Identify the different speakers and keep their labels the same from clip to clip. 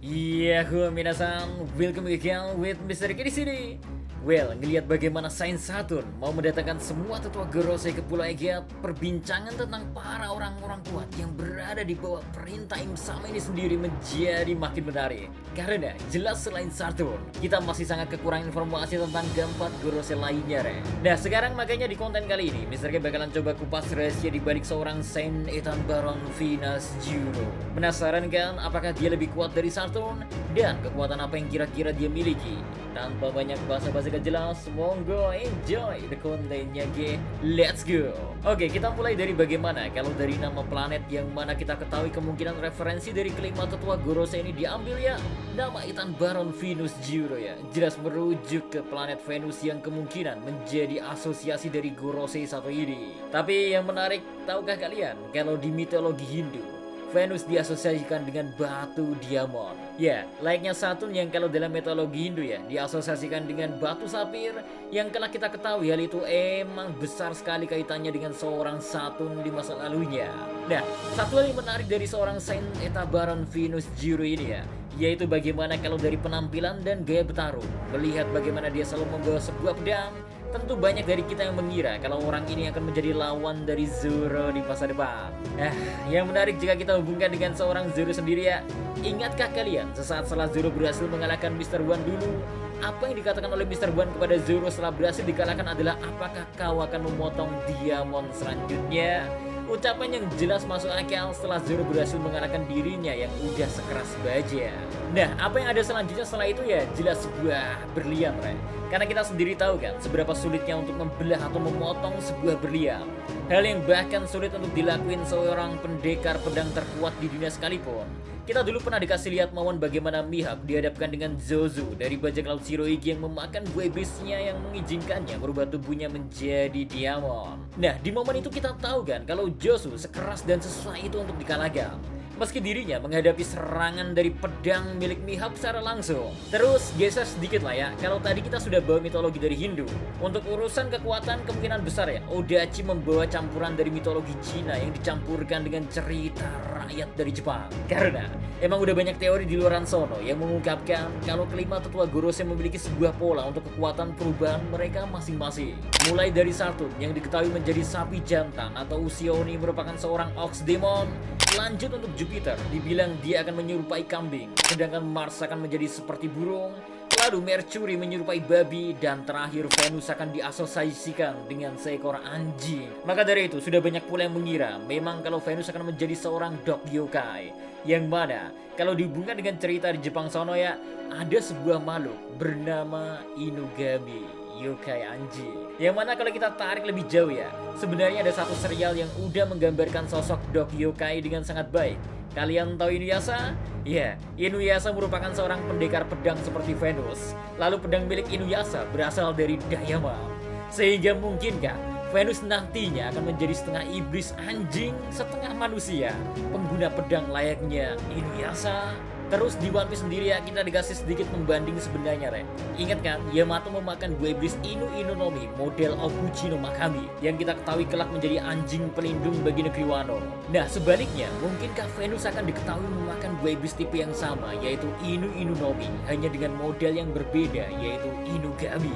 Speaker 1: Minasan, welcome again with Mr. K di sini. Well, ngelihat bagaimana Saint Saturn mau mendatangkan semua tetua Gorosei ke Pulau Egea, perbincangan tentang para orang-orang kuat yang berada di bawah perintah Im Sama ini sendiri menjadi makin menarik. Karena jelas selain Saturn, kita masih sangat kekurangan informasi tentang keempat Gorosei lainnya, Re. Nah, sekarang makanya di konten kali ini, Mr. K bakalan coba kupas rahasia di balik seorang Saint Ethan Baron Venus Juno. Penasaran kan apakah dia lebih kuat dari Saturn? Dan kekuatan apa yang kira-kira dia miliki? Tanpa banyak basa-basi gak jelas, monggo enjoy the kontennya, G. Let's go. Oke, kita mulai dari bagaimana kalau dari nama planet yang mana kita ketahui kemungkinan referensi dari kelima tetua Gorosei ini diambil ya. Nama Ethan Baron Venus Juno ya, jelas merujuk ke planet Venus yang kemungkinan menjadi asosiasi dari Gorosei satu ini. Tapi yang menarik, tahukah kalian kalau di mitologi Hindu, Venus diasosiasikan dengan batu diamond. Ya, layaknya Saturn yang kalau dalam mitologi Hindu ya diasosiasikan dengan batu sapir, yang telah kita ketahui hal itu emang besar sekali kaitannya dengan seorang Saturn di masa lalunya. Nah, satu hal yang menarik dari seorang Saint Ethan Baron Venus Juno ini ya, yaitu bagaimana kalau dari penampilan dan gaya bertarung, melihat bagaimana dia selalu membawa sebuah pedang. Tentu banyak dari kita yang mengira kalau orang ini akan menjadi lawan dari Zoro di masa depan. Yang menarik jika kita hubungkan dengan seorang Zoro sendiri ya. Ingatkah kalian sesaat setelah Zoro berhasil mengalahkan Mr. One dulu, apa yang dikatakan oleh Mr. One kepada Zoro setelah berhasil dikalahkan adalah apakah kau akan memotong diamond selanjutnya? Ucapan yang jelas masuk akal setelah Zoro berhasil mengalahkan dirinya yang udah sekeras baja. Nah, apa yang ada selanjutnya setelah itu ya jelas sebuah berlian, Re. Karena kita sendiri tahu kan seberapa sulitnya untuk membelah atau memotong sebuah berlian. Hal yang bahkan sulit untuk dilakuin seorang pendekar pedang terkuat di dunia sekalipun. Kita dulu pernah dikasih lihat momen bagaimana Mihawk dihadapkan dengan Zozo dari bajak laut Shirohige yang memakan buah iblisnya yang mengizinkannya merubah tubuhnya menjadi diamond. Nah, di momen itu kita tahu kan kalau Zozo sekeras dan sesusah itu untuk dikalahkan. Meski dirinya menghadapi serangan dari pedang milik Mihawk secara langsung. Terus geser sedikit lah ya, kalau tadi kita sudah bawa mitologi dari Hindu. Untuk urusan kekuatan kemungkinan besar ya, Odachi membawa campuran dari mitologi Cina yang dicampurkan dengan cerita rakyat dari Jepang. Karena emang udah banyak teori di luar sono yang mengungkapkan kalau kelima tetua Gorosei memiliki sebuah pola untuk kekuatan perubahan mereka masing-masing. Mulai dari Saturn yang diketahui menjadi sapi jantan atau Usioni merupakan seorang ox demon. Lanjut untuk Jupiter, dibilang dia akan menyerupai kambing, sedangkan Mars akan menjadi seperti burung. Lalu Mercury menyerupai babi, dan terakhir Venus akan diasosiasikan dengan seekor anjing. Maka dari itu sudah banyak pula yang mengira memang kalau Venus akan menjadi seorang dog yokai, yang mana kalau dihubungkan dengan cerita di Jepang sono ya, ada sebuah makhluk bernama Inugami, yokai anjing. Yang mana kalau kita tarik lebih jauh ya, sebenarnya ada satu serial yang udah menggambarkan sosok dog yokai dengan sangat baik. Kalian tahu Inuyasha? Ya, Inuyasha merupakan seorang pendekar pedang seperti Venus. Lalu pedang milik Inuyasha berasal dari diamond. Sehingga mungkinkah Venus nantinya akan menjadi setengah iblis anjing, setengah manusia, pengguna pedang layaknya Inuyasha? Terus di One Piece sendiri ya, kita dikasih sedikit membanding sebenarnya, Re. Ingat kan, Yamato memakan buah iblis Inu Inu no Mi model Okuchi no Makami yang kita ketahui kelak menjadi anjing pelindung bagi negeri Wano. Nah, sebaliknya, mungkinkah Venus akan diketahui memakan buah iblis tipe yang sama, yaitu Inu Inu no Mi, hanya dengan model yang berbeda, yaitu Inugami?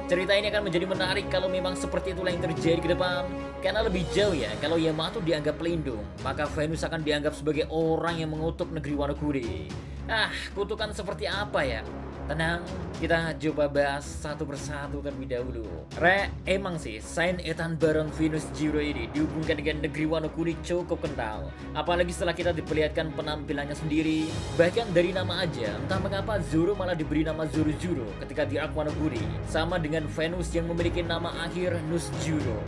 Speaker 1: Cerita ini akan menjadi menarik kalau memang seperti itulah yang terjadi ke depan. Karena lebih jauh ya, kalau Yamato dianggap pelindung, maka Venus akan dianggap sebagai orang yang mengutuk negeri Wano Kuri. Kutukan seperti apa ya? Tenang, kita coba bahas satu persatu terlebih dahulu. Re, emang sih Saint Ethan Baron Venus Juno ini dihubungkan dengan negeri Wano Kuni cukup kental. Apalagi setelah kita diperlihatkan penampilannya sendiri. Bahkan dari nama aja, entah mengapa Zoro malah diberi nama Zoro Juro ketika di Arc Wano Kuni. Sama dengan Venus yang memiliki nama akhir Nus Juro.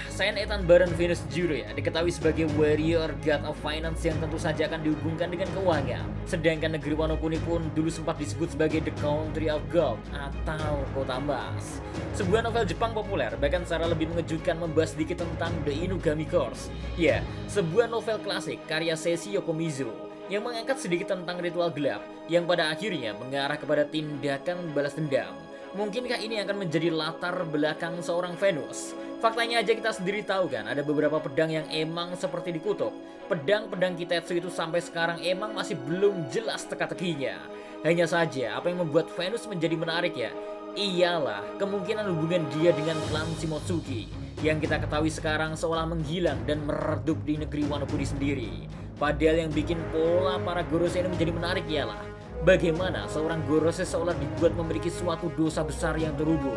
Speaker 1: Saint Ethan Baron Venus Juno ya diketahui sebagai warrior god of finance yang tentu saja akan dihubungkan dengan keuangan. Sedangkan negeri Wano Kuni pun dulu sempat disebut sebagai The Country of Gold atau Kota Emas. Sebuah novel Jepang populer bahkan secara lebih mengejutkan membahas sedikit tentang The Inugami Course. Ya, sebuah novel klasik karya Seishi Yokomizo yang mengangkat sedikit tentang ritual gelap yang pada akhirnya mengarah kepada tindakan balas dendam. Mungkinkah ini akan menjadi latar belakang seorang Venus? Faktanya aja kita sendiri tahu kan, ada beberapa pedang yang emang seperti dikutuk. Pedang-pedang Kitetsu itu sampai sekarang emang masih belum jelas teka-tekinya. Hanya saja, apa yang membuat Venus menjadi menarik ya, ialah kemungkinan hubungan dia dengan klan Shimotsuki, yang kita ketahui sekarang seolah menghilang dan meredup di negeri Wano Kuni sendiri. Padahal yang bikin pola para Gorosei ini menjadi menarik ialah bagaimana seorang Gorosei seolah dibuat memiliki suatu dosa besar yang terhubung.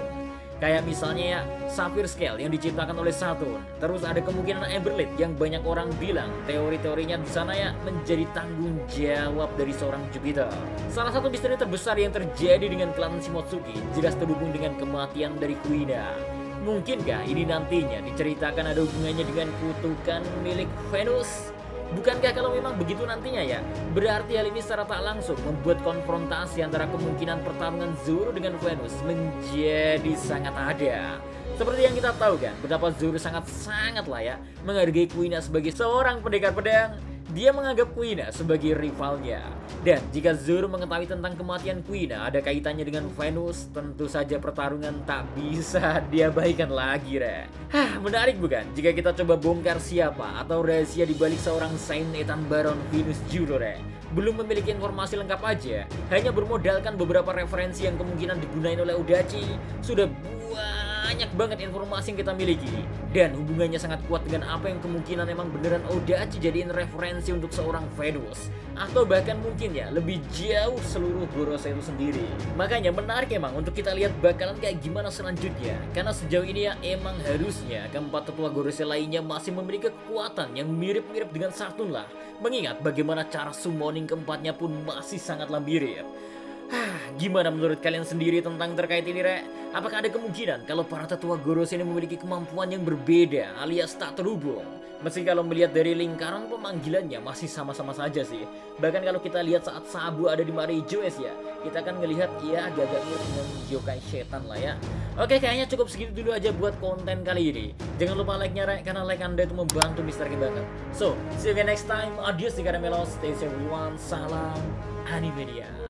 Speaker 1: Kayak misalnya ya, Sapphire Scale yang diciptakan oleh Saturn. Terus ada kemungkinan Emberlit yang banyak orang bilang teori-teorinya di sana ya menjadi tanggung jawab dari seorang Jupiter. Salah satu misteri terbesar yang terjadi dengan klan Shimotsuki jelas terhubung dengan kematian dari Kuina. Mungkinkah ini nantinya diceritakan ada hubungannya dengan kutukan milik Venus? Bukankah kalau memang begitu nantinya ya, berarti hal ini secara tak langsung membuat konfrontasi antara kemungkinan pertarungan Zoro dengan Venus menjadi sangat ada. Seperti yang kita tahu kan, betapa Zoro sangat lah ya menghargai Kuina sebagai seorang pendekar pedang. Dia menganggap Kuina sebagai rivalnya. Dan jika Zoro mengetahui tentang kematian Kuina ada kaitannya dengan Venus, tentu saja pertarungan tak bisa diabaikan lagi, re. Menarik bukan? Jika kita coba bongkar siapa atau rahasia di balik seorang Saint Ethan Baron Venus Judo, re. Belum memiliki informasi lengkap aja, hanya bermodalkan beberapa referensi yang kemungkinan digunain oleh Odachi, sudah banyak banget informasi yang kita miliki. Dan hubungannya sangat kuat dengan apa yang kemungkinan emang beneran Odachi jadiin referensi untuk seorang Venus. Atau bahkan mungkin ya lebih jauh seluruh Gorosei itu sendiri. Makanya menarik emang untuk kita lihat bakalan kayak gimana selanjutnya. Karena sejauh ini ya emang harusnya keempat tetua Gorosei lainnya masih memiliki kekuatan yang mirip-mirip dengan Saturn lah. Mengingat bagaimana cara summoning keempatnya pun masih sangatlah mirip. Gimana menurut kalian sendiri tentang terkait ini, Rek? Apakah ada kemungkinan kalau para tetua Gorosei ini memiliki kemampuan yang berbeda alias tak terhubung? Meski kalau melihat dari lingkaran pemanggilannya masih sama-sama saja sih. Bahkan kalau kita lihat saat Sabu ada di Marijo ya, kita akan ngelihat ya agak-agak mirip dengan yokai setan lah ya. Oke, kayaknya cukup segitu dulu aja buat konten kali ini. Jangan lupa like-nya, Rek, karena like Anda itu membantu Mister banget. So, see you again next time. Adios di Karamelos. Stay safe everyone. Salam Animedia.